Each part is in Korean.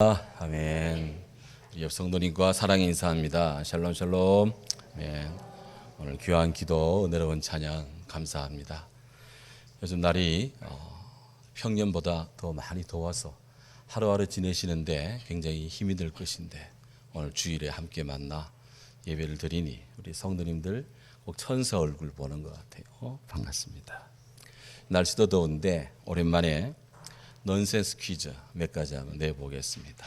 아멘. 옆 성도님과 사랑의 인사합니다. 샬롬 샬롬. 아멘. 오늘 귀한 기도, 은혜로운 찬양 감사합니다. 요즘 날이 평년보다 더 많이 더워서 하루하루 지내시는데 굉장히 힘이 들 것인데 오늘 주일에 함께 만나 예배를 드리니 우리 성도님들 꼭 천사 얼굴 보는 것 같아요. 반갑습니다. 날씨도 더운데 오랜만에 넌센스 퀴즈 몇 가지 한번 내보겠습니다.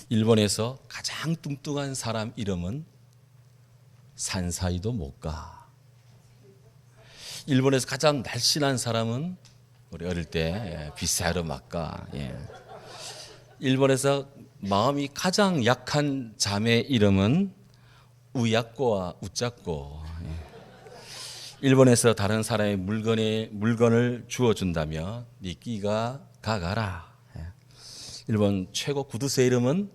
일본에서 가장 뚱뚱한 사람 이름은 산사이도 못 가. 일본에서 가장 날씬한 사람은 우리 어릴 때 비싸로 막 가. 일본에서 마음이 가장 약한 자매 이름은 우야꼬와 우짜꼬. 일본에서 다른 사람의 물건을 주워준다면 네 끼가 가가라. 일본 최고 구두쇠 이름은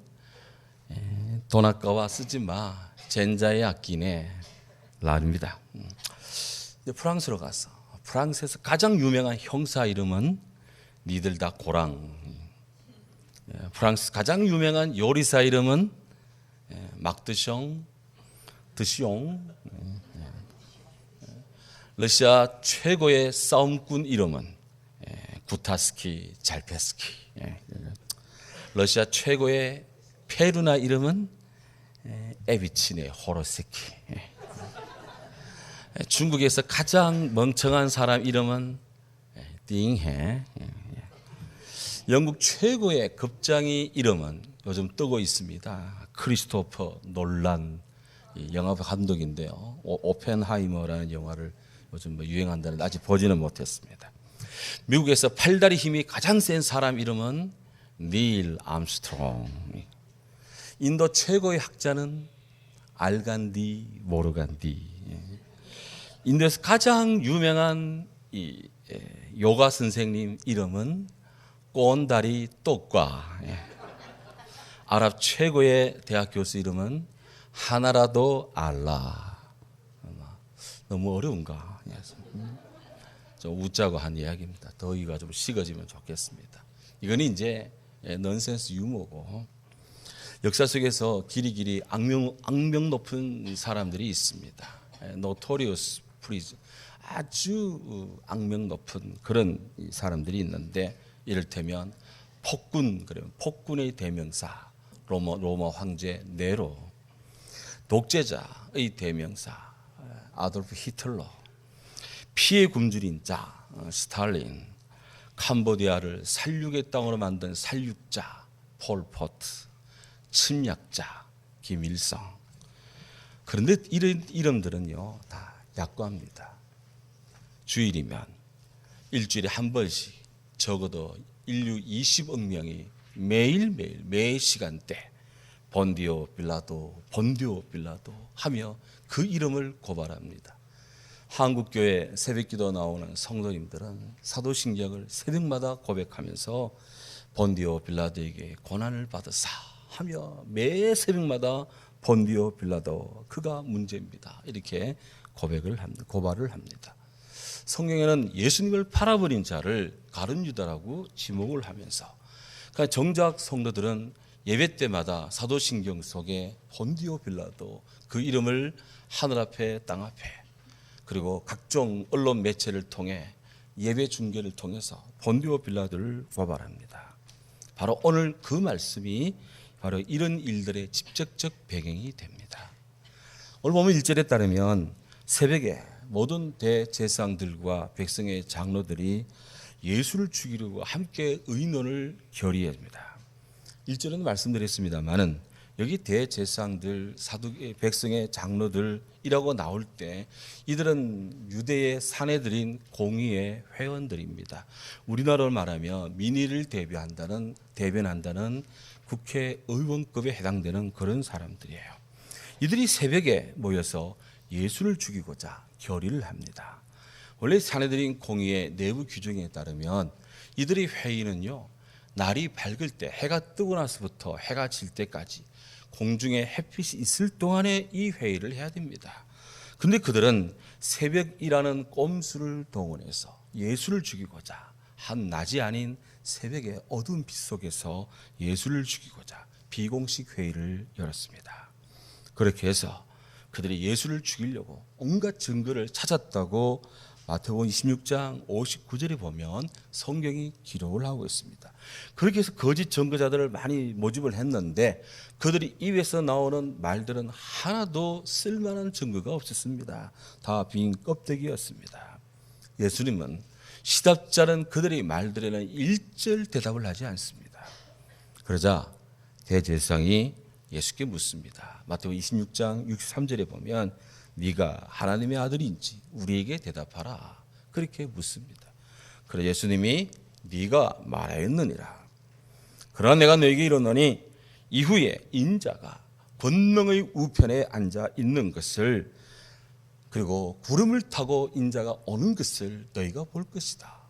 돈 아까워 쓰지 마. 젠자의 아끼네 라입니다. 프랑스로 가서 프랑스에서 가장 유명한 형사 이름은 니들 다 고랑. 프랑스 가장 유명한 요리사 이름은 막드숑 드숑. 러시아 최고의 싸움꾼 이름은 구타스키 잘페스키. 러시아 최고의 페루나 이름은 에비치네 호로세키. 중국에서 가장 멍청한 사람 이름은 띵해. 영국 최고의 급장이 이름은 요즘 뜨고 있습니다. 크리스토퍼 놀란 영화 감독인데요. 오펜하이머라는 영화를 요즘 유행한다는데 아직 보지는 못했습니다. 미국에서 팔다리 힘이 가장 센 사람 이름은 닐 암스트롱. 인도 최고의 학자는 알간디 모르간디. 인도에서 가장 유명한 요가 선생님 이름은 꼰다리 똑과. 아랍 최고의 대학 교수 이름은 하나라도 알라. 너무 어려운가? 좀 웃자고 한 이야기입니다. 더위가 좀 식어지면 좋겠습니다. 이건 이제 넌센스 유머고, 역사 속에서 길이 악명 높은 사람들이 있습니다. 노토리우스 프리즈, 아주 악명 높은 그런 사람들이 있는데, 이를테면 폭군, 그러면 폭군의 대명사 로마 황제 네로, 독재자의 대명사 아돌프 히틀러, 피해 굶주린 자 스탈린, 캄보디아를 살육의 땅으로 만든 살육자 폴포트, 침략자 김일성. 그런데 이런 이름들은요 다 약과입니다. 주일이면 일주일에 한 번씩 적어도 인류 20억 명이 매일매일 매 시간대 본디오 빌라도 하며 그 이름을 고발합니다. 한국교회 새벽기도 나오는 성도님들은 사도신경을 새벽마다 고백하면서 본디오 빌라도에게 고난을 받으사 하며 매 새벽마다 본디오 빌라도 그가 문제입니다. 이렇게 고발을 합니다. 성경에는 예수님을 팔아버린 자를 가룟 유다라고 지목을 하면서, 그러니까 정작 성도들은 예배 때마다 사도신경 속에 본디오 빌라도 그 이름을 하늘 앞에 땅 앞에 그리고 각종 언론 매체를 통해 예배 중계를 통해서 본디오 빌라도를 고발합니다. 바로 오늘 그 말씀이 바로 이런 일들의 직접적 배경이 됩니다. 오늘 보면 1절에 따르면 새벽에 모든 대제사장들과 백성의 장로들이 예수를 죽이려고 함께 의논을 결의합니다. 1절은 말씀드렸습니다마는 여기 대제사장들, 사두개 백성의 장로들이라고 나올 때 이들은 유대의 사내들인 공의의 회원들입니다. 우리나라로 말하면 민의를 대변한다는 국회의원급에 해당되는 그런 사람들이에요. 이들이 새벽에 모여서 예수를 죽이고자 결의를 합니다. 원래 사내들인 공의의 내부 규정에 따르면 이들의 회의는요, 날이 밝을 때, 해가 뜨고 나서부터 해가 질 때까지 공중에 햇빛이 있을 동안에 이 회의를 해야 됩니다. 그런데 그들은 새벽이라는 꼼수를 동원해서 예수를 죽이고자 한 낮이 아닌 새벽에 어두운 빛 속에서 예수를 죽이고자 비공식 회의를 열었습니다. 그렇게 해서 그들이 예수를 죽이려고 온갖 증거를 찾았다고 마태복음 26장 59절에 보면 성경이 기록을 하고 있습니다. 그렇게 해서 거짓 증거자들을 많이 모집을 했는데 그들이 입에서 나오는 말들은 하나도 쓸만한 증거가 없었습니다. 다 빈 껍데기였습니다. 예수님은 시답자는 그들의 말들에는 일절 대답을 하지 않습니다. 그러자 대제사장이 예수께 묻습니다. 마태복음 26장 63절에 보면 네가 하나님의 아들인지 우리에게 대답하라. 그렇게 묻습니다. 그래 예수님이 네가 말하였느니라. 그러나 내가 너에게 이르노니 이후에 인자가 권능의 우편에 앉아 있는 것을 그리고 구름을 타고 인자가 오는 것을 너희가 볼 것이다.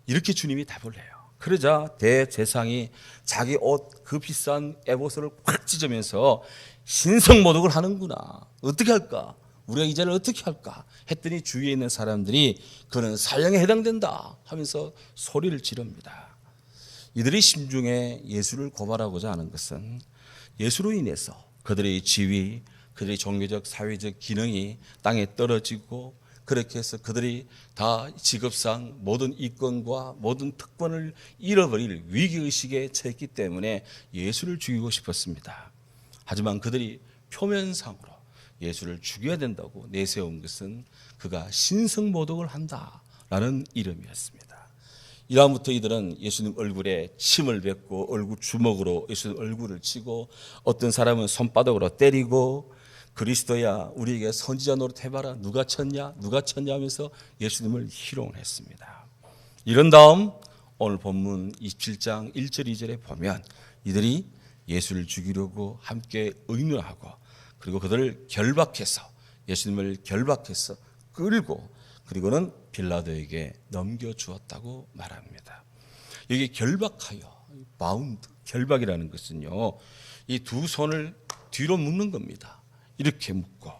이렇게 주님이 답을 해요. 그러자 대제사장이 자기 옷 그 비싼 에봇을 꽉 찢으면서 신성모독을 하는구나. 어떻게 할까? 우리가 이 자를 어떻게 할까? 했더니 주위에 있는 사람들이 그는 사형에 해당된다 하면서 소리를 지릅니다. 이들이 심중에 예수를 고발하고자 하는 것은 예수로 인해서 그들의 지위, 그들의 종교적 사회적 기능이 땅에 떨어지고 그렇게 해서 그들이 다 직업상 모든 이권과 모든 특권을 잃어버릴 위기의식에 처했기 때문에 예수를 죽이고 싶었습니다. 하지만 그들이 표면상으로 예수를 죽여야 된다고 내세운 것은 그가 신성모독을 한다라는 이름이었습니다. 이다음부터 이들은 예수님 얼굴에 침을 뱉고 얼굴 주먹으로 예수님 얼굴을 치고 어떤 사람은 손바닥으로 때리고 그리스도야 우리에게 선지자 노릇해봐라 누가 쳤냐 하면서 예수님을 희롱을 했습니다. 이런 다음 오늘 본문 27장 1절 2절에 보면 이들이 예수를 죽이려고 함께 의논하고 그리고 그들을 결박해서 예수님을 결박해서 끌고 그리고는 빌라도에게 넘겨주었다고 말합니다. 여기 결박하여 바운드 결박이라는 것은요 이 두 손을 뒤로 묶는 겁니다. 이렇게 묶고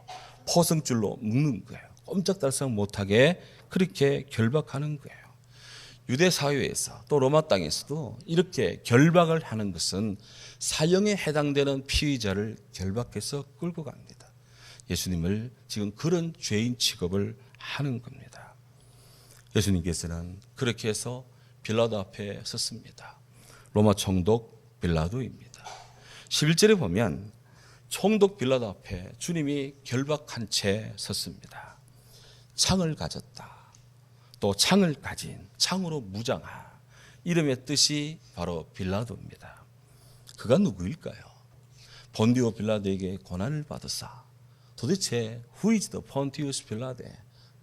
포승줄로 묶는 거예요. 꼼짝달싹 못하게 그렇게 결박하는 거예요. 유대 사회에서 또 로마 땅에서도 이렇게 결박을 하는 것은 사형에 해당되는 피의자를 결박해서 끌고 갑니다. 예수님을 지금 그런 죄인 취급을 하는 겁니다. 예수님께서는 그렇게 해서 빌라도 앞에 섰습니다. 로마 총독 빌라도입니다. 11절에 보면 총독 빌라도 앞에 주님이 결박한 채 섰습니다. 창을 가졌다. 또 창을 가진 창으로 무장하. 이름의 뜻이 바로 빌라도입니다. 그가 누구일까요? 본디오 빌라도에게 고난을 받으사 도대체 who is the Pontius Pilate?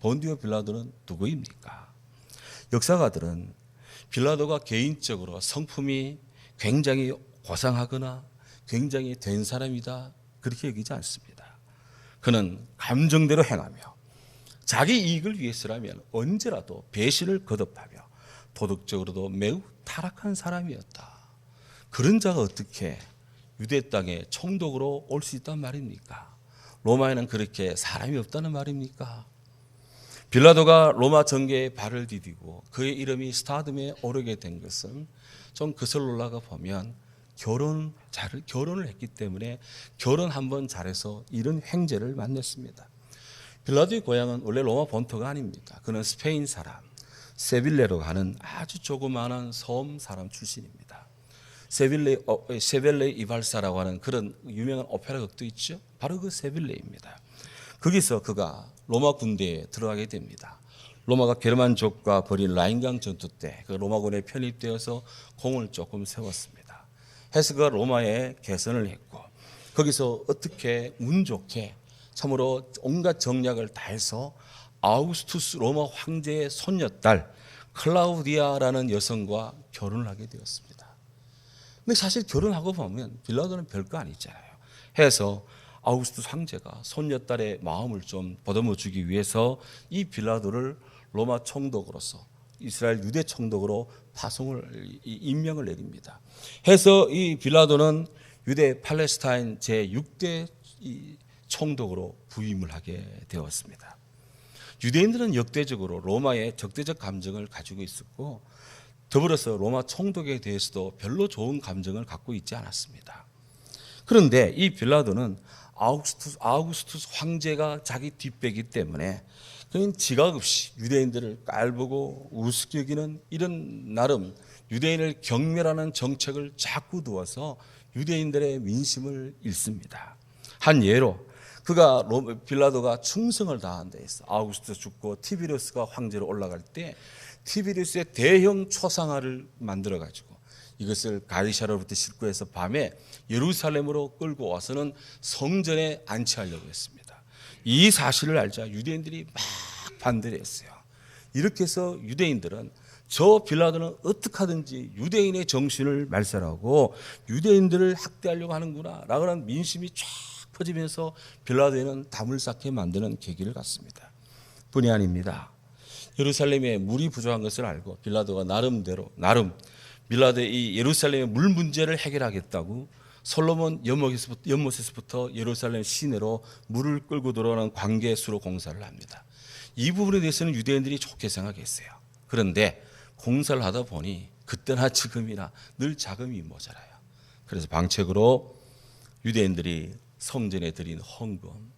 본디오 빌라도는 누구입니까? 역사가들은 빌라도가 개인적으로 성품이 굉장히 고상하거나 굉장히 된 사람이다 그렇게 여기지 않습니다. 그는 감정대로 행하며 자기 이익을 위해서라면 언제라도 배신을 거듭하며 도덕적으로도 매우 타락한 사람이었다. 그런 자가 어떻게 유대 땅에 총독으로 올 수 있단 말입니까? 로마에는 그렇게 사람이 없다는 말입니까? 빌라도가 로마 정계에 발을 디디고 그의 이름이 스타덤에 오르게 된 것은 좀 그슬 올라가 보면 결혼을 했기 때문에 결혼 한번 잘해서 이런 횡재를 만났습니다. 빌라도의 고향은 원래 로마 본토가 아닙니다. 그는 스페인 사람 세빌레로 가는 아주 조그마한 섬 사람 출신입니다. 세빌레 이발사라고 하는 그런 유명한 오페라 극도 있죠. 바로 그 세빌레입니다. 거기서 그가 로마 군대에 들어가게 됩니다. 로마가 게르만족과 벌인 라인강 전투 때 그 로마군에 편입되어서 공을 조금 세웠습니다. 해서 그가 로마에 개선을 했고 거기서 어떻게 운 좋게 참으로 온갖 정략을 다해서 아우구스투스 로마 황제의 손녀딸 클라우디아라는 여성과 결혼을 하게 되었습니다. 근데 사실 결혼하고 보면 빌라도는 별거 아니잖아요. 해서 아우구스투스 황제가 손녀딸의 마음을 좀 보듬어 주기 위해서 이 빌라도를 로마 총독으로서 이스라엘 유대 총독으로 임명을 내립니다. 해서 이 빌라도는 유대 팔레스타인 제6대 총독으로 부임을 하게 되었습니다. 유대인들은 역대적으로 로마의 적대적 감정을 가지고 있었고 더불어서 로마 총독에 대해서도 별로 좋은 감정을 갖고 있지 않았습니다. 그런데 이 빌라도는 아우구스투스 황제가 자기 뒷배기 때문에 그는 지각 없이 유대인들을 깔보고 우습게 여기는 이런 나름 유대인을 경멸하는 정책을 자꾸 두어서 유대인들의 민심을 잃습니다. 한 예로 그가 빌라도가 충성을 다한 데 있어 아우구스투스 죽고 티비리우스가 황제로 올라갈 때 티비리우스의 대형 초상화를 만들어 가지고 이것을 가이사랴로부터 싣고 해서 밤에 예루살렘으로 끌고 와서는 성전에 안치하려고 했습니다. 이 사실을 알자 유대인들이 막 반대를 했어요. 이렇게 해서 유대인들은 저 빌라도는 어떻게 하든지 유대인의 정신을 말살하고 유대인들을 학대하려고 하는구나 라고 하는 민심이 쫙 퍼지면서 빌라도에는 담을 쌓게 만드는 계기를 갖습니다. 뿐이 아닙니다. 예루살렘에 물이 부족한 것을 알고 빌라도가 나름 빌라도의 이 예루살렘의 물 문제를 해결하겠다고 솔로몬 연못에서부터 예루살렘 시내로 물을 끌고 들어가는 관계수로 공사를 합니다. 이 부분에 대해서는 유대인들이 좋게 생각했어요. 그런데 공사를 하다 보니 그때나 지금이나 늘 자금이 모자라요. 그래서 방책으로 유대인들이 성전에 드린 헌금,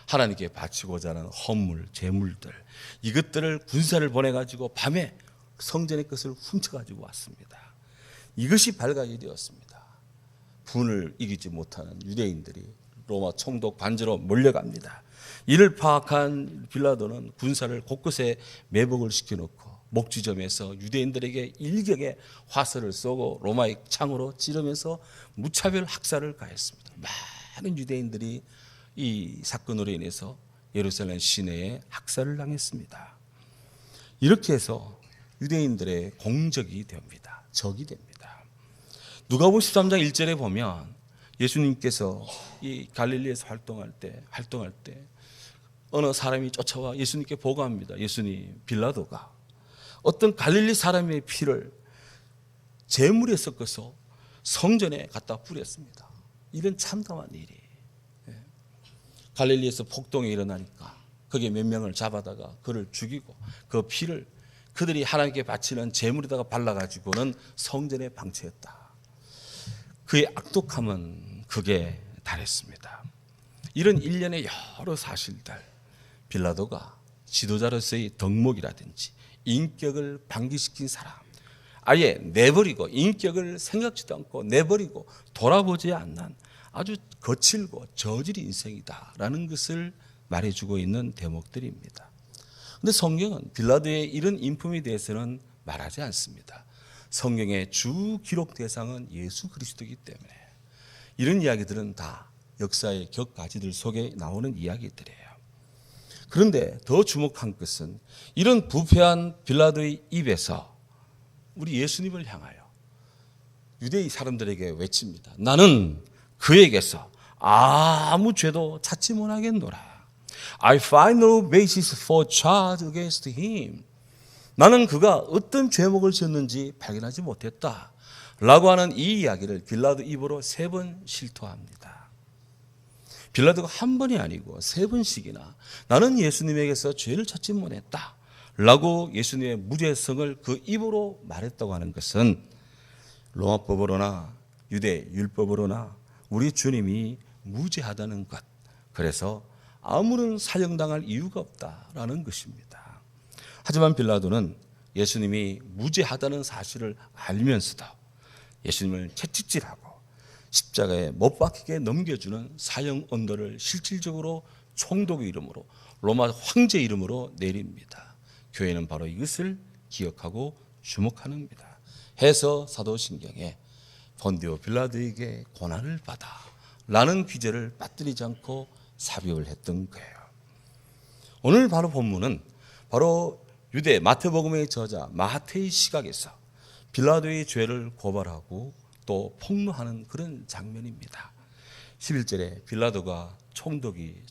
하나님께 바치고자 하는 헌물, 제물들 이것들을 군사를 보내가지고 밤에 성전의 것을 훔쳐가지고 왔습니다. 이것이 발각이 되었습니다. 분을 이기지 못하는 유대인들이 로마 총독 반지로 몰려갑니다. 이를 파악한 빌라도는 군사를 곳곳에 매복을 시켜놓고 목지점에서 유대인들에게 일격에 화살을 쏘고 로마의 창으로 찌르면서 무차별 학살을 가했습니다. 많은 유대인들이 이 사건으로 인해서 예루살렘 시내에 학살을 당했습니다. 이렇게 해서 유대인들의 공적이 됩니다. 적이 됩니다. 누가복음 13장 1절에 보면 예수님께서 이 갈릴리에서 활동할 때 어느 사람이 쫓아와 예수님께 보고합니다. 예수님, 빌라도가 어떤 갈릴리 사람의 피를 제물에 섞어서 성전에 갖다 뿌렸습니다. 이런 참담한 일이 갈릴리에서 폭동이 일어나니까 거기에 몇 명을 잡아다가 그를 죽이고 그 피를 그들이 하나님께 바치는 제물에다가 발라가지고는 성전에 방치했다. 그의 악독함은 극에 달했습니다. 이런 일련의 여러 사실들, 빌라도가 지도자로서의 덕목이라든지 인격을 방기시킨 사람, 아예 내버리고 인격을 생각지도 않고 내버리고 돌아보지 않는 아주 거칠고 저질 인생이다라는 것을 말해주고 있는 대목들입니다. 그런데 성경은 빌라도의 이런 인품에 대해서는 말하지 않습니다. 성경의 주 기록 대상은 예수 그리스도이기 때문에 이런 이야기들은 다 역사의 격가지들 속에 나오는 이야기들이에요. 그런데 더 주목한 것은 이런 부패한 빌라도의 입에서 우리 예수님을 향하여 유대인 사람들에게 외칩니다. 나는 그에게서 아무 죄도 찾지 못하겠노라. I find no basis for charge against him. 나는 그가 어떤 죄목을 지었는지 발견하지 못했다 라고 하는 이 이야기를 빌라도 입으로 3번 실토합니다. 빌라도가 한 번이 아니고 3번씩이나 나는 예수님에게서 죄를 찾지 못했다 라고 예수님의 무죄성을 그 입으로 말했다고 하는 것은 로마법으로나 유대 율법으로나 우리 주님이 무죄하다는 것, 그래서 아무런 사형당할 이유가 없다라는 것입니다. 하지만 빌라도는 예수님이 무죄하다는 사실을 알면서도 예수님을 채찍질하고 십자가에 못 박히게 넘겨주는 사형 언도를 실질적으로 총독의 이름으로 로마 황제 이름으로 내립니다. 교회는 바로 이것을 기억하고 주목하는 겁니다. 해서 사도신경에 본디오 빌라도에게 고난을 받아 라는 귀절을 빠뜨리지 않고 삽입을 했던 거예요. 오늘 바로 본문은 바로 유대 마태복음의 저자 마태의 시각에서 빌라도의 죄를 고발하고 또 폭로하는 그런 장면입니다. 11절에 빌라도가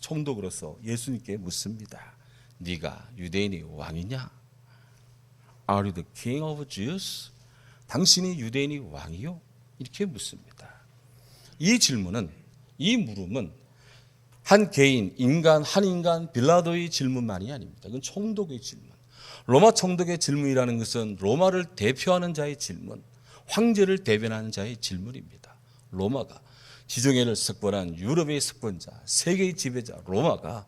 총독으로서 예수님께 묻습니다. 네가 유대인의 왕이냐? Are you the king of Jews? 당신이 유대인의 왕이요? 이렇게 묻습니다. 이 물음은 한 개인, 한 인간 빌라도의 질문만이 아닙니다. 그건 총독의 질문. 로마 총독의 질문이라는 것은 로마를 대표하는 자의 질문, 황제를 대변하는 자의 질문입니다. 로마가 지정예를 석권한 유럽의 석권자, 세계의 지배자 로마가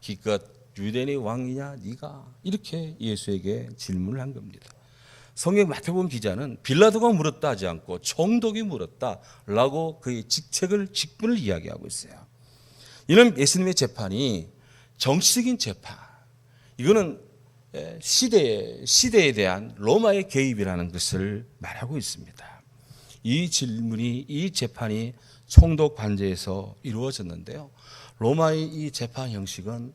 기껏 유대인의 왕이냐 네가, 이렇게 예수에게 질문을 한 겁니다. 성경 마태복음 기자는 빌라도가 물었다 하지 않고 총독이 물었다라고 그의 직분을 이야기하고 있어요. 이는 예수님의 재판이 정치적인 재판, 이거는 시대에 대한 로마의 개입이라는 것을 말하고 있습니다. 이 질문이, 이 재판이 총독 관제에서 이루어졌는데요. 로마의 이 재판 형식은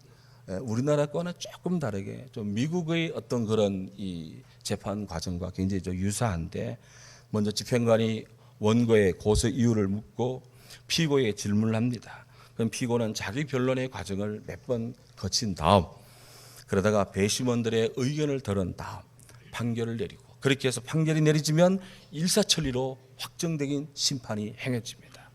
우리나라 거는 조금 다르게 좀 미국의 어떤 그런 이 재판 과정과 굉장히 좀 유사한데, 먼저 집행관이 원고의 고소 이유를 묻고 피고에게 질문을 합니다. 그럼 피고는 자기 변론의 과정을 몇 번 거친 다음, 그러다가 배심원들의 의견을 들은 다음 판결을 내리고, 그렇게 해서 판결이 내려지면 일사천리로 확정적인 심판이 행해집니다.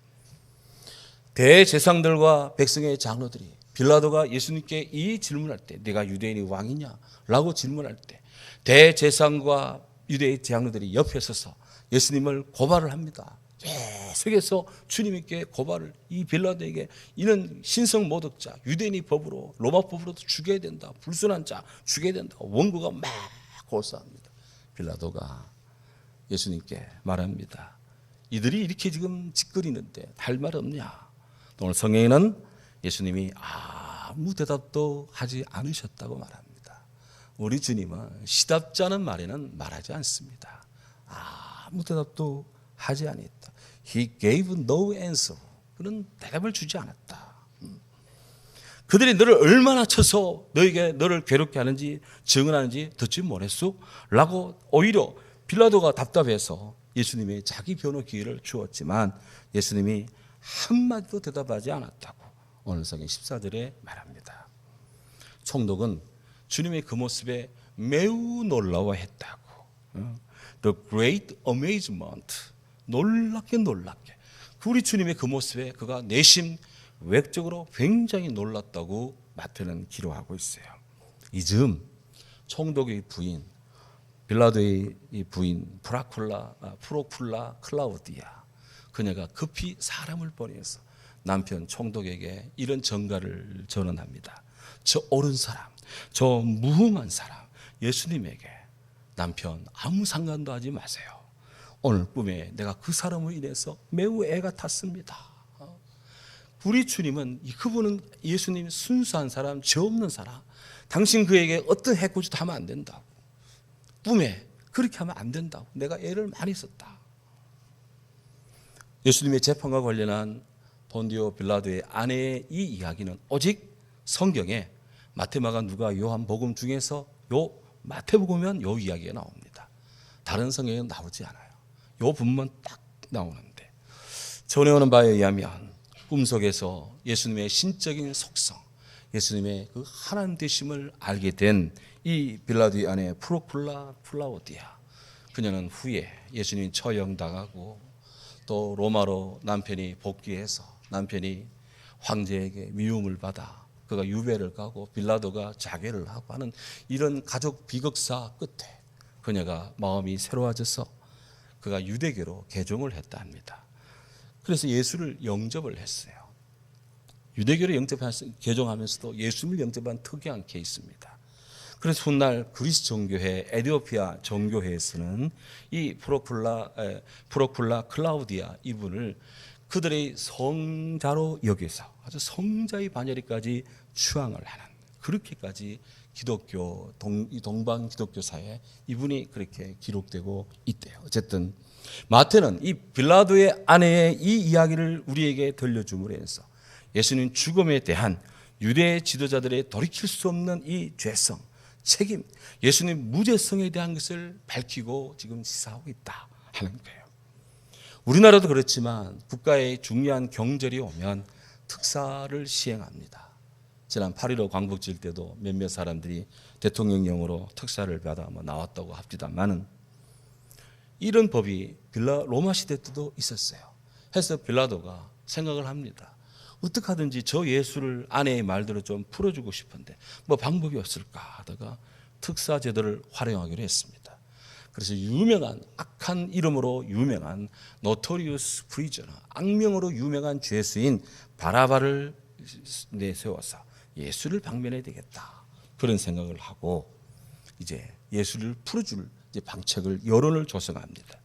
대제사장들과 백성의 장로들이 빌라도가 예수님께 이 질문할 때, 네가 유대인의 왕이냐? 라고 질문할 때 대제사장과 유대의 장로들이 옆에 서서 예수님을 고발을 합니다. 계속해서 주님께 고발을, 이 빌라도에게 이는 신성 모독자, 유대인의 법으로, 로마 법으로도 죽여야 된다, 불순한 자 죽여야 된다, 원고가 막 고소합니다. 빌라도가 예수님께 말합니다. 이들이 이렇게 지금 짓거리는데 할 말 없냐? 오늘 성경에는 예수님이 아무 대답도 하지 않으셨다고 말합니다. 우리 주님은 시답지 않은 말에는 말하지 않습니다. 아무 대답도 하지 않았다. He gave no answer. 그런 대답을 주지 않았다. 그들이 너를 얼마나 쳐서 너를 괴롭게 하는지 증언하는지 듣지 못했소? 라고 오히려 빌라도가 답답해서 예수님이 자기 변호 기회를 주었지만 예수님이 한마디도 대답하지 않았다고 오늘 성경 14절에 말합니다. 총독은 주님의 그 모습에 매우 놀라워했다고. The great amazement. 놀랍게 우리 주님의 그 모습에 그가 내심 외적으로 굉장히 놀랐다고 마태는 기록하고 있어요. 이 즈음 총독의 부인, 빌라도의 부인 프로쿨라 클라우디아, 그녀가 급히 사람을 보내서 남편 총독에게 이런 전가를 전언합니다. 저 옳은 사람, 저 무흠한 사람 예수님에게 남편 아무 상관도 하지 마세요. 오늘 꿈에 내가 그 사람으로 인해서 매우 애가 탔습니다. 우리 주님은, 그분은 예수님 순수한 사람, 죄 없는 사람, 당신 그에게 어떤 해코지도 하면 안 된다고, 꿈에 그렇게 하면 안 된다고, 내가 애를 많이 썼다. 예수님의 재판과 관련한 본디오 빌라도의 아내의 이 이야기는 오직 성경에 마태마가 누가 요한복음 중에서 마태복음은 요 이야기가 나옵니다. 다른 성경에는 나오지 않아요. 요 부분만 딱 나오는데, 전해오는 바에 의하면 꿈속에서 예수님의 신적인 속성, 예수님의 그 하나님 되심을 알게 된 이 빌라도의 아내 플라우디아, 그녀는 후에 예수님이 처형당하고 또 로마로 남편이 복귀해서 남편이 황제에게 미움을 받아 그가 유배를 가고 빌라도가 자결을 하고 하는 이런 가족 비극사 끝에 그녀가 마음이 새로워져서 그가 유대교로 개종을 했다 합니다. 그래서 예수를 영접을 했어요. 유대교로 개종하면서도 예수님을 영접한 특이한 케이스입니다. 그래서 훗날 그리스 정교회, 에티오피아 정교회에서는 이 프로쿨라 클라우디아 이분을 그들의 성자로 여기서 아주 성자의 반열이까지 추앙을 하는, 그렇게까지 기독교 동방 기독교 사회에 이분이 그렇게 기록되고 있대요. 어쨌든 마태는 이 빌라도의 아내의 이 이야기를 우리에게 들려줌으로 해서 예수님 죽음에 대한 유대 지도자들의 돌이킬 수 없는 이 죄성, 책임, 예수님 무죄성에 대한 것을 밝히고 지금 시사하고 있다 하는 거예요. 우리나라도 그렇지만 국가의 중요한 경절이 오면 특사를 시행합니다. 지난 8.15 광복절 때도 몇몇 사람들이 대통령령으로 특사를 받아 나왔다고 합니다만은 이런 법이 로마 시대 때도 있었어요. 해서 빌라도가 생각을 합니다. 어떻게 하든지 저 예수를 아내의 말대로 좀 풀어주고 싶은데 뭐 방법이 없을까 하다가 특사제도를 활용하기로 했습니다. 그래서 유명한 악한 이름으로 유명한 노토리우스 프리저너, 악명으로 유명한 죄수인 바라바를 내세워서 예수를 방면해야 되겠다, 그런 생각을 하고 이제 예수를 풀어줄 이제 방책을, 여론을 조성합니다.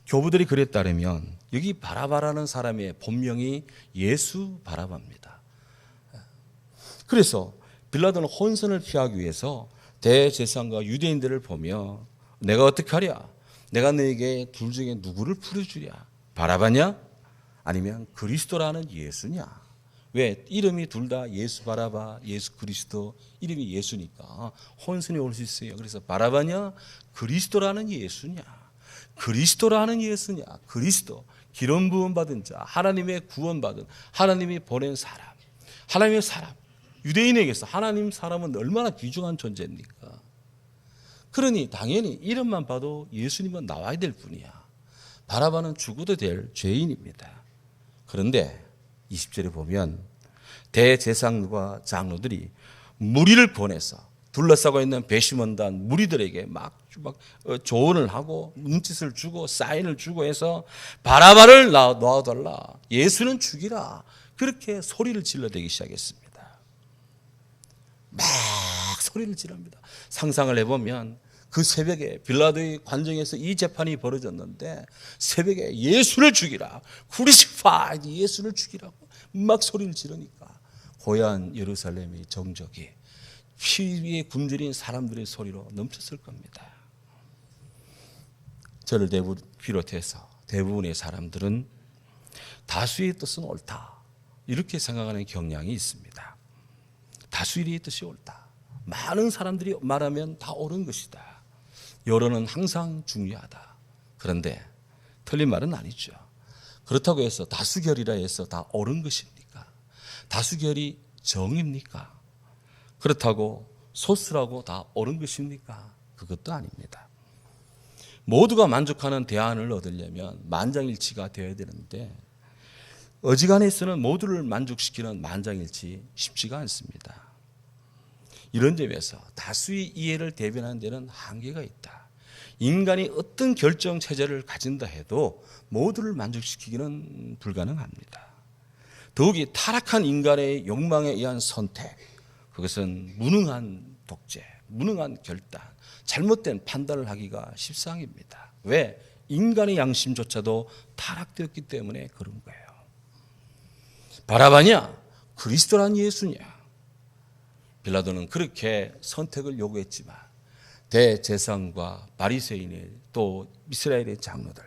교부들이 글에 따르면 여기 바라바라는 사람의 본명이 예수 바라바입니다. 그래서 빌라도는 혼선을 피하기 위해서 대제사장과 유대인들을 보며 내가 어떻게 하랴? 내가 너에게 둘 중에 누구를 풀어주랴? 바라바냐? 아니면 그리스도라는 예수냐? 왜? 이름이 둘 다 예수 바라바, 예수 그리스도, 이름이 예수니까 혼선이 올 수 있어요. 그래서 바라바냐? 그리스도라는 예수냐? 그리스도라는 예수냐? 그리스도, 기름 부음 받은 자, 하나님의 구원받은, 하나님이 보낸 사람, 하나님의 사람. 유대인에게서 하나님 사람은 얼마나 귀중한 존재입니까? 그러니 당연히 이름만 봐도 예수님은 나와야 될 분이야. 바라바는 죽어도 될 죄인입니다. 그런데 20절에 보면 대제사장과 장로들이 무리를 보내서 둘러싸고 있는 배심원단 무리들에게 막 조언을 하고 눈짓을 주고 사인을 주고 해서 바라바를 놔달라, 예수는 죽이라, 그렇게 소리를 질러대기 시작했습니다. 막 소리를 지릅니다. 상상을 해보면 그 새벽에 빌라도의 관정에서 이 재판이 벌어졌는데 새벽에 예수를 죽이라, 크루시파이드, 예수를 죽이라고 막 소리를 지르니까 고향 예루살렘의 정적이 피 위에 굶주린 사람들의 소리로 넘쳤을 겁니다. 저를 비롯해서 대부분의 사람들은 다수의 뜻은 옳다, 이렇게 생각하는 경향이 있습니다. 다수의 뜻이 옳다, 많은 사람들이 말하면 다 옳은 것이다, 여론은 항상 중요하다. 그런데 틀린 말은 아니죠. 그렇다고 해서 다수결이라 해서 다 옳은 것입니까? 다수결이 정입니까? 그렇다고 소수라고 다 옳은 것입니까? 그것도 아닙니다. 모두가 만족하는 대안을 얻으려면 만장일치가 되어야 되는데 어지간해서는 모두를 만족시키는 만장일치 쉽지가 않습니다. 이런 점에서 다수의 이해를 대변하는 데는 한계가 있다. 인간이 어떤 결정 체제를 가진다 해도 모두를 만족시키기는 불가능합니다. 더욱이 타락한 인간의 욕망에 의한 선택, 그것은 무능한 독재, 무능한 결단, 잘못된 판단을 하기가 십상입니다. 왜? 인간의 양심조차도 타락되었기 때문에 그런 거예요. 바라바냐? 그리스도란 예수냐? 빌라도는 그렇게 선택을 요구했지만 대제사장과 바리새인의 또 이스라엘의 장로들,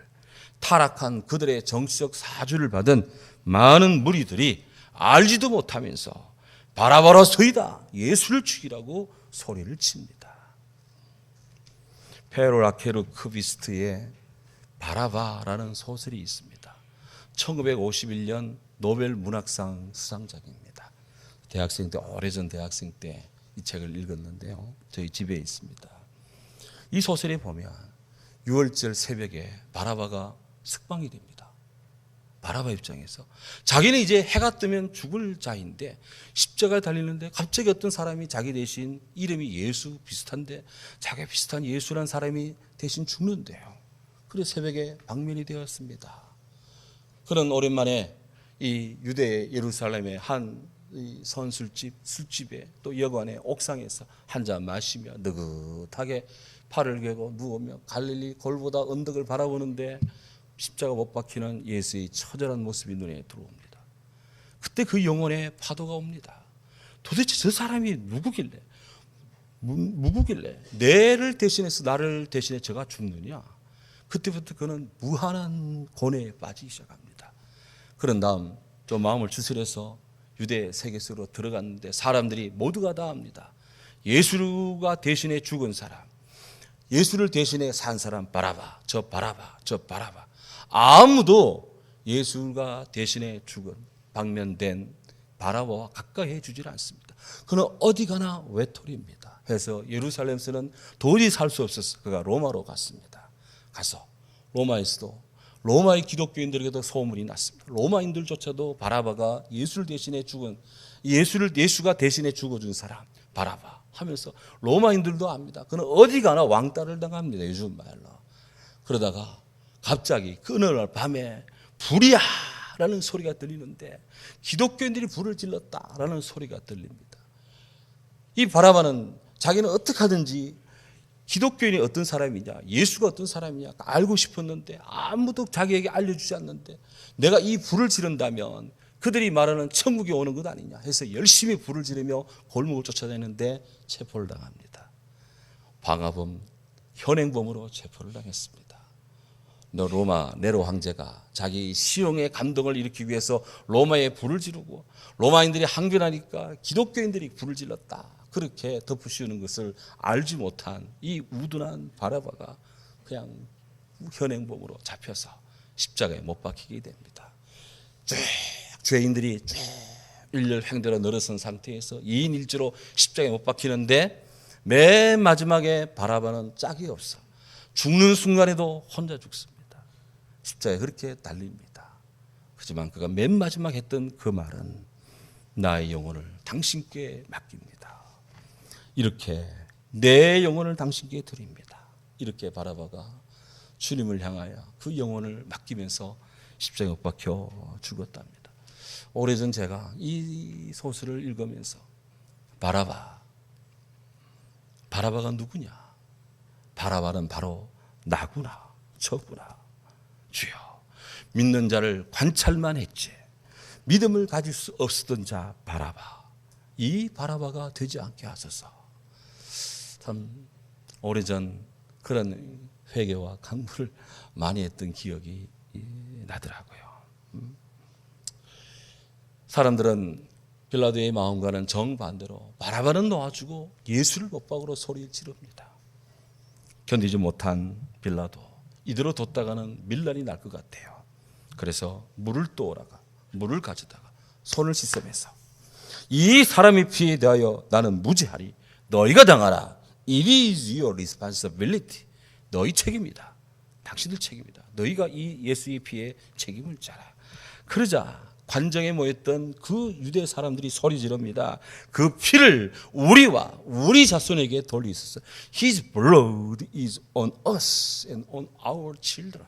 타락한 그들의 정치적 사주를 받은 많은 무리들이 알지도 못하면서 바라바라 서이다, 예수를 죽이라고 소리를 칩니다. 페로라케르 크비스트의 바라바라는 소설이 있습니다. 1951년 노벨 문학상 수상작입니다. 대학생 때, 오래전 대학생 때 이 책을 읽었는데요, 저희 집에 있습니다. 이 소설에 보면 6월절 새벽에 바라바가 석방이 됩니다. 바라바 입장에서 자기는 이제 해가 뜨면 죽을 자인데 십자가에 달리는데 갑자기 어떤 사람이 자기 대신, 이름이 예수 비슷한데 자기 비슷한 예수라는 사람이 대신 죽는데요. 그래서 새벽에 방면이 되었습니다. 그런 오랜만에 이 유대 예루살렘의 한 술집에 또 여관의 옥상에서 한잔 마시며 느긋하게 팔을 괴고 누우며 갈릴리 골보다 언덕을 바라보는데 십자가 못 박히는 예수의 처절한 모습이 눈에 들어옵니다. 그때 그 영혼의 파도가 옵니다. 도대체 저 사람이 누구길래 내를 대신해서 나를 대신해 저가 죽느냐? 그때부터 그는 무한한 고뇌에 빠지기 시작합니다. 그런 다음 좀 마음을 추스려서 유대 세계수로 들어갔는데 사람들이 모두가 다 합니다. 예수가 대신해 죽은 사람, 예수를 대신해 산 사람 바라바, 저 바라바, 저 바라바. 아무도 예수가 대신해 죽은, 방면된 바라바와 가까이 해주질 않습니다. 그는 어디 가나 외톨이입니다. 해서 예루살렘에서는 도저히 살 수 없어서 그가 로마로 갔습니다. 가서 로마에서도 로마의 기독교인들에게도 소문이 났습니다. 로마인들조차도 바라바가 예수를 대신해 죽은, 예수가 대신해 죽어준 사람 바라바, 하면서 로마인들도 압니다. 그는 어디 가나 왕따를 당합니다. 요즘 말로. 그러다가 갑자기 그 어느 날 밤에 불이야 라는 소리가 들리는데 기독교인들이 불을 질렀다라는 소리가 들립니다. 이 바라바는 자기는 어떻게 하든지 기독교인이 어떤 사람이냐, 예수가 어떤 사람이냐 알고 싶었는데 아무도 자기에게 알려주지 않는데 내가 이 불을 지른다면 그들이 말하는 천국에 오는 것 아니냐 해서 열심히 불을 지르며 골목을 쫓아다니는데 체포를 당합니다. 방화범, 현행범으로 체포를 당했습니다. 로마 네로 황제가 자기 시용의 감동을 일으키기 위해서 로마에 불을 지르고 로마인들이 항변하니까 기독교인들이 불을 질렀다. 그렇게 덮으씌우는 것을 알지 못한 이 우둔한 바라바가 그냥 현행범으로 잡혀서 십자가에 못 박히게 됩니다. 쭉 죄인들이 쭉 일렬 횡대로 늘어선 상태에서 2인 1조로 십자가에 못 박히는데 맨 마지막에 바라바는 짝이 없어. 죽는 순간에도 혼자 죽습니다. 십자가에 그렇게 달립니다. 하지만 그가 맨 마지막 했던 그 말은 나의 영혼을 당신께 맡깁니다. 이렇게 내 영혼을 당신께 드립니다. 이렇게 바라바가 주님을 향하여 그 영혼을 맡기면서 십자가에 못 박혀 죽었답니다. 오래전 제가 이 소설을 읽으면서 바라바가 누구냐? 바라바는 바로 나구나, 저구나. 주여, 믿는 자를 관찰만 했지 믿음을 가질 수 없었던 자 바라바, 이 바라바가 되지 않게 하소서. 참 오래전 그런 회개와 강구를 많이 했던 기억이 나더라고요. 사람들은 빌라도의 마음과는 정반대로 바라바는 놓아주고 예수를 못 박으러 소리를 지릅니다. 견디지 못한 빌라도 이대로 뒀다가는 밀란이 날 것 같아요. 그래서 물을 가져다가 손을 씻으면서 이 사람의 피에 대하여 나는 무죄하리. 너희가 당하라. It is your responsibility. 너희 책임이다. 당신들 책임이다. 너희가 이 예수의 피에 책임을 져라. 그러자 관정에 모였던 그 유대 사람들이 소리 지릅니다. 그 피를 우리와 우리 자손에게 돌리소서. His blood is on us and on our children.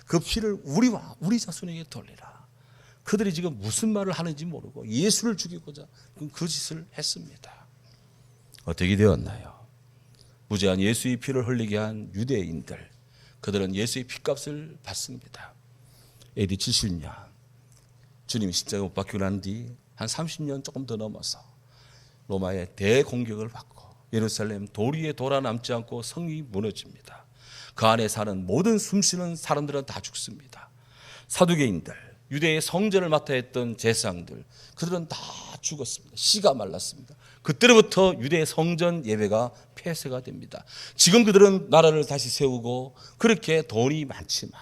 그 피를 우리와 우리 자손에게 돌리라. 그들이 지금 무슨 말을 하는지 모르고 예수를 죽이고자 그 짓을 했습니다. 어떻게 되었나요? 무죄한 예수의 피를 흘리게 한 유대인들, 그들은 예수의 피값을 받습니다. AD 70년 주님이 십자가에 못 박히고 난 뒤 한 30년 조금 더 넘어서 로마의 대공격을 받고 예루살렘 돌 위에 돌아 남지 않고 성이 무너집니다. 그 안에 사는 모든 숨쉬는 사람들은 다 죽습니다. 사두개인들, 유대의 성전을 맡아 했던 제사장들, 그들은 다 죽었습니다. 씨가 말랐습니다. 그때로부터 유대 성전 예배가 폐쇄가 됩니다. 지금 그들은 나라를 다시 세우고 그렇게 돈이 많지만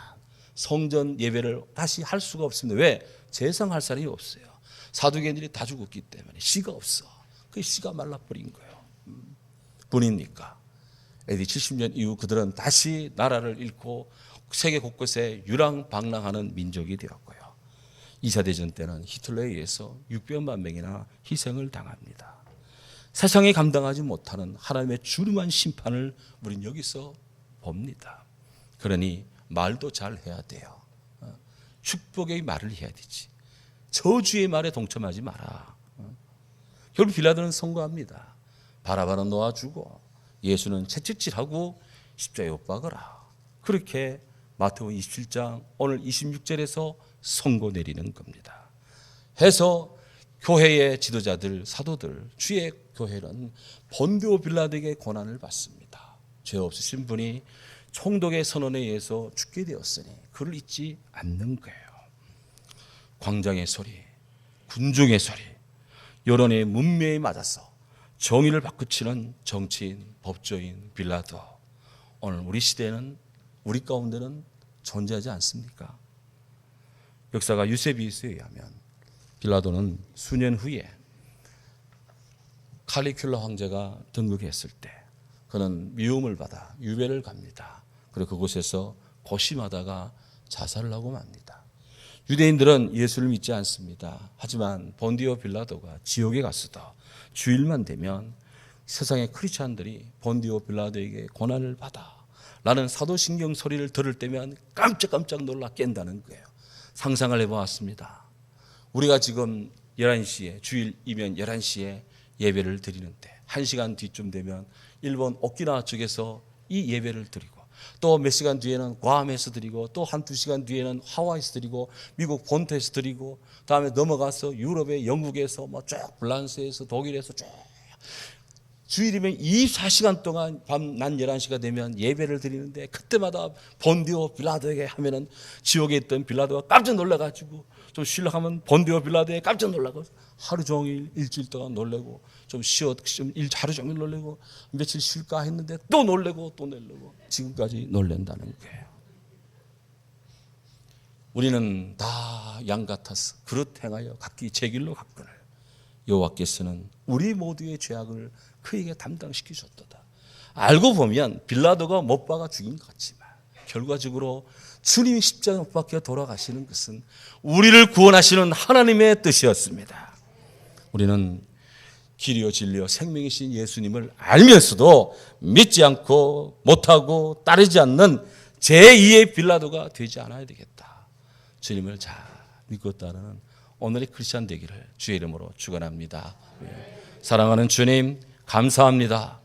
성전 예배를 다시 할 수가 없습니다. 왜? 제사할 사람이 없어요. 사두개인들이 다 죽었기 때문에 씨가 없어. 그 씨가 말라버린 거예요. 뿐입니까? AD 70년 이후 그들은 다시 나라를 잃고 세계 곳곳에 유랑방랑하는 민족이 되었고요. 2차 대전 때는 히틀러에 의해서 600만 명이나 희생을 당합니다. 세상이 감당하지 못하는 하나님의 주름한 심판을 우린 여기서 봅니다. 그러니 말도 잘 해야 돼요. 축복의 말을 해야 되지. 저주의 말에 동참하지 마라. 결국 빌라도는 선고합니다. 바라바는 놓아주고 예수는 채찍질하고 십자가에 못 박으라. 그렇게 마태복음 27장 오늘 26절에서 선고 내리는 겁니다. 해서 교회의 지도자들, 사도들, 주의 교회는 본디오 빌라도에게 고난을 받습니다. 죄 없으신 분이 총독의 선언에 의해서 죽게 되었으니 그를 잊지 않는 거예요. 광장의 소리, 군중의 소리, 여론의 문매에 맞아서 정의를 바꾸치는 정치인, 법조인 빌라도, 오늘 우리 시대는 우리 가운데는 존재하지 않습니까? 역사가 유세비우스에 의하면 빌라도는 수년 후에 칼리큘라 황제가 등극했을 때 그는 미움을 받아 유배를 갑니다. 그리고 그곳에서 고심하다가 자살을 하고 맙니다. 유대인들은 예수를 믿지 않습니다. 하지만 본디오 빌라도가 지옥에 갔어도 주일만 되면 세상의 크리스찬들이 본디오 빌라도에게 고난을 받아 라는 사도신경 소리를 들을 때면 깜짝깜짝 놀라 깬다는 거예요. 상상을 해보았습니다. 우리가 지금 11시에 주일이면 11시에 예배를 드리는데 1시간 뒤쯤 되면 일본 오키나와 쪽에서 이 예배를 드리고 또 몇 시간 뒤에는 괌에서 드리고 또 한두 시간 뒤에는 하와이에서 드리고 미국 본토에서 드리고 다음에 넘어가서 유럽의 영국에서 쭉 프랑스에서 독일에서 쭉 주일이면 24시간 동안 밤 낮 11시가 되면 예배를 드리는데 그때마다 본디오 빌라도에게 하면은 지옥에 있던 빌라도가 깜짝 놀라가지고 좀 쉬려고 하면 본디오 빌라도에 깜짝 놀라고 하루 종일 일주일 동안 놀래고 좀 하루 종일 놀래고 며칠 쉴까 했는데 또 놀래고 또 놀래고 지금까지 놀랜다는 거예요. 우리는 다 양 같아서 그릇 행하여 각기 제 길로 갔거늘 여호와께서는 우리 모두의 죄악을 그에게 담당시키셨도다. 알고 보면 빌라도가 못 박아 죽인 것 같지만 결과적으로 주님이 십자가 못 박혀 돌아가시는 것은 우리를 구원하시는 하나님의 뜻이었습니다. 우리는 길이요 진리요 생명이신 예수님을 알면서도 믿지 않고 못하고 따르지 않는 제2의 빌라도가 되지 않아야 되겠다. 주님을 잘 믿고 따르는 오늘의 크리스찬 되기를 주의 이름으로 축원합니다. 사랑하는 주님 감사합니다.